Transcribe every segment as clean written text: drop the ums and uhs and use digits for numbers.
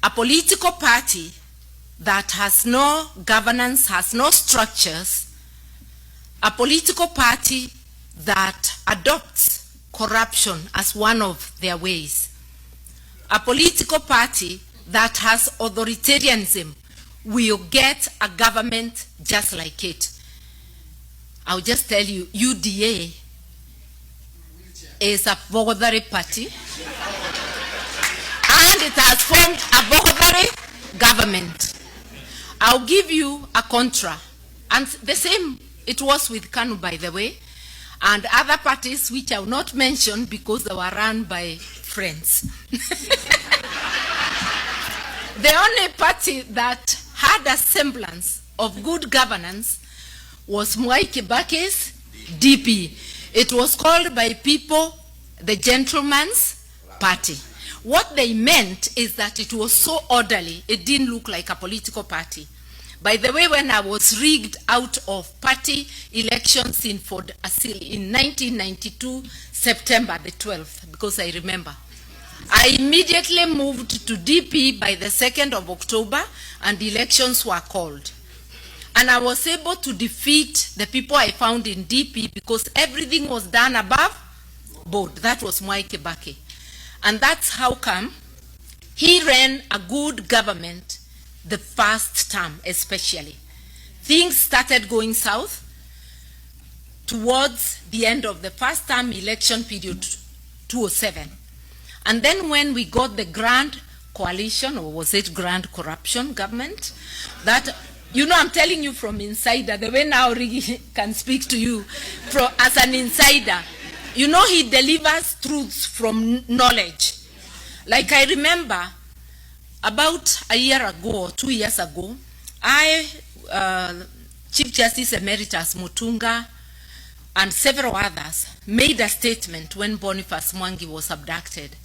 A political party that has no governance, has no structures, a political party that adopts corruption as one of their ways, a political party that has authoritarianism will get a government just like it. I'll just tell you, UDA is a Bogodari party, and it has formed a Bogodari government. I'll give you a contra, and the same it was with KANU, by the way, and other parties which I will not mention because they were run by friends. The only party that had a semblance of good governance was Mwai Kibaki's DP. It was called by people the gentleman's party. What they meant is that it was so orderly, it didn't look like a political party. By the way, when I was rigged out of party elections in 1992, September the 12th, because I remember, I immediately moved to DP by the 2nd of October, and elections were called. And I was able to defeat the people I found in DP because everything was done above board. That was Mwai Kibaki. And that's how come he ran a good government the first term especially. Things started going south towards the end of the first term election period, 2007. And then when we got the grand coalition, or was it grand corruption government, that, you know, I'm telling you from insider, the way now Rigi can speak to you as an insider, you know, he delivers truths from knowledge. Like I remember about a year ago or 2 years ago, Chief Justice Emeritus Mutunga and several others made a statement when Boniface Mwangi was abducted.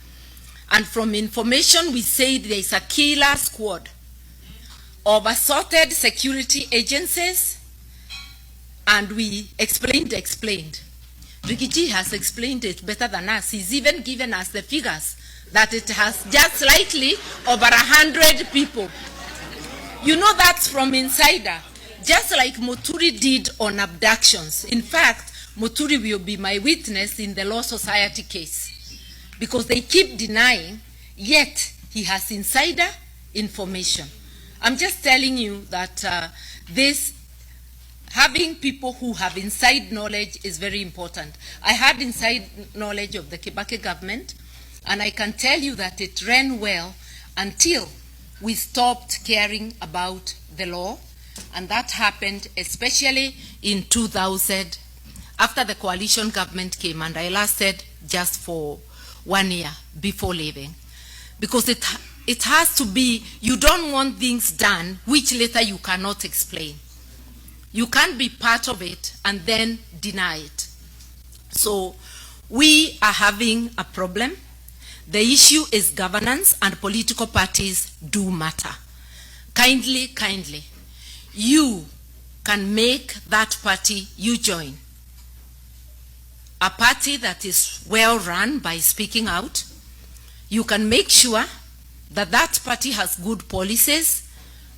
And from information we said there is a killer squad of assorted security agencies, and we explained. Rigathi has explained it better than us. He's even given us the figures that it has just slightly over 100 people. You know, that's from insider, just like Muturi did on abductions. In fact, Muturi will be my witness in the Law Society case, because they keep denying, yet he has insider information. I'm just telling you that having people who have inside knowledge is very important. I had inside knowledge of the Kibaki government, and I can tell you that it ran well until we stopped caring about the law, and that happened especially in 2000, after the coalition government came, and I lasted just for 1 year before leaving. Because it has to be, you don't want things done which later you cannot explain. You can't be part of it and then deny it. So we are having a problem. The issue is governance, and political parties do matter. Kindly, you can make that party you join a party that is well run by speaking out. You can make sure that that party has good policies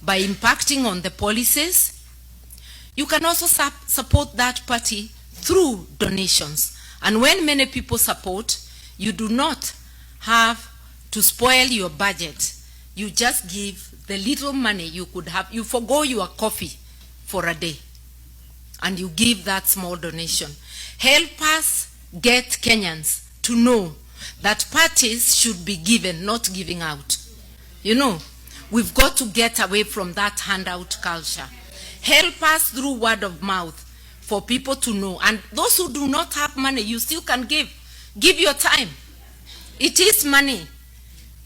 by impacting on the policies. You can also support that party through donations. And when many people support, you do not have to spoil your budget. You just give the little money you could have. You forgo your coffee for a day, and you give that small donation. Help us get Kenyans to know that parties should be given, not giving out. You know, we've got to get away from that handout culture. Help us through word of mouth for people to know. And those who do not have money, you still can give. Give your time. It is money.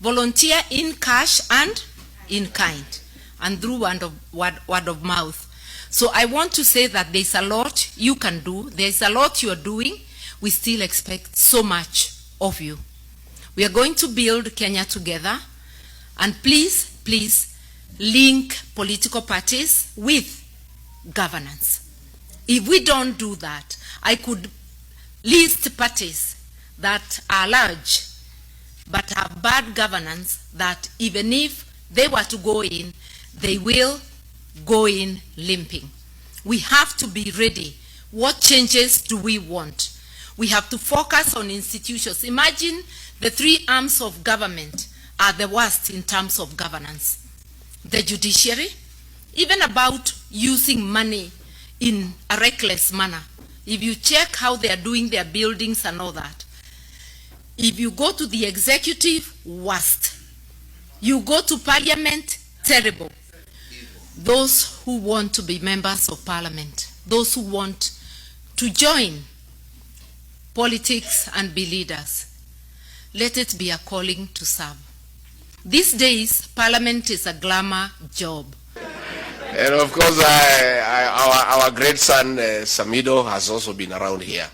Volunteer in cash and in kind, and through word of mouth. So I want to say that there's a lot you can do. There's a lot you're doing. We still expect so much of you. We are going to build Kenya together. And please link political parties with governance. If we don't do that, I could list parties that are large but have bad governance, that even if they were to go in, they will go in limping. We have to be ready. What changes do we want? We have to focus on institutions. Imagine the three arms of government are the worst in terms of governance. The judiciary, even about using money in a reckless manner. If you check how they are doing their buildings and all that. If you go to the executive, worst. You go to parliament, terrible. Those who want to be members of parliament, those who want to join politics and be leaders, let it be a calling to serve. These days, parliament is a glamour job. And of course, our great son, Samido, has also been around here.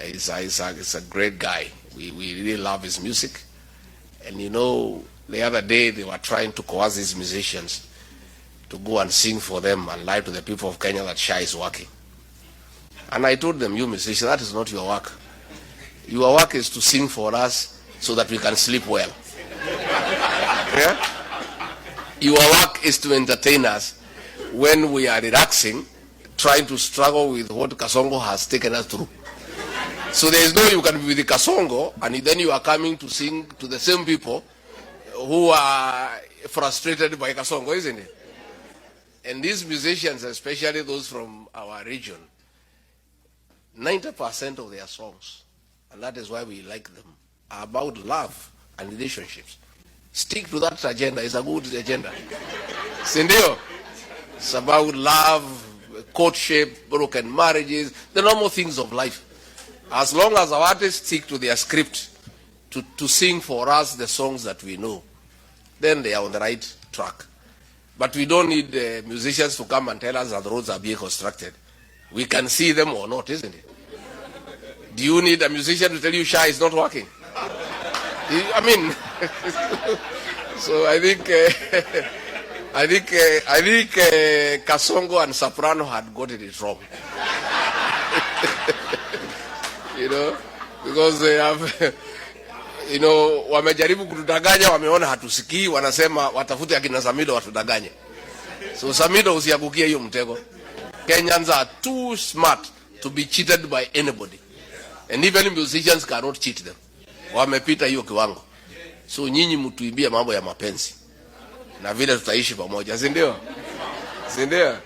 He's a great guy. We really love his music. And you know, the other day they were trying to coerce these musicians to go and sing for them and lie to the people of Kenya that Shah is working. And I told them, you musicians, that is not your work. Your work is to sing for us so that we can sleep well. Yeah? Your work is to entertain us when we are relaxing, trying to struggle with what Kasongo has taken us through. So there is no you can be with the Kasongo, and then you are coming to sing to the same people who are frustrated by Kasongo, isn't it? And these musicians, especially those from our region, 90% of their songs, and that is why we like them, are about love and relationships. Stick to that agenda. It's a good agenda. Sindio? It's about love, courtship, broken marriages, the normal things of life. As long as our artists stick to their script to sing for us the songs that we know, then they are on the right track. But we don't need musicians to come and tell us that the roads are being constructed. We can see them or not, isn't it? Do you need a musician to tell you Shah is not working? I mean, so I think Kasongo and Soprano had gotten it wrong. You know, because they have, you know, wamejaribu kutudanganya, wameona hatusikii, wanasema watafute akina Samido watudanganye. So Samido usiangukie hiyo mtego. Kenyans are too smart to be cheated by anybody. And even musicians cannot cheat them. Wamepita hiyo kiwango. So nyinyi mtuibia mambo ya mapenzi. Na vile tutaishi pamoja, si ndio? Si ndio?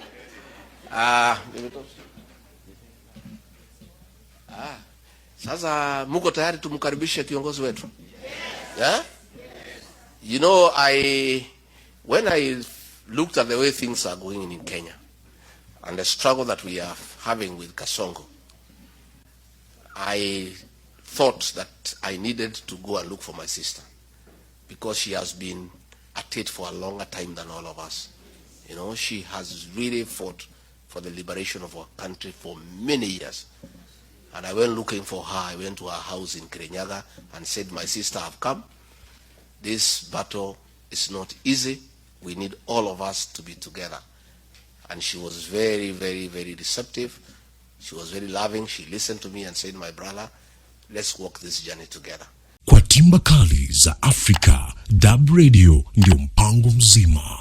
Sasa muko tayari tumkaribishe kiongozi wetu? Yeah? You know, when I looked at the way things are going in Kenya and the struggle that we are having with Kasongo, I thought that I needed to go and look for my sister because she has been at it for a longer time than all of us. You know, she has really fought for the liberation of our country for many years. And I went looking for her. I went to her house in Kirinyaga and said, my sister, I've come. This battle is not easy. We need all of us to be together. And she was very, very, very receptive. She was very loving. She listened to me and said, my brother, let's walk this journey together. Kwa timba kali za Afrika, Dab Radio ndio mpango mzima.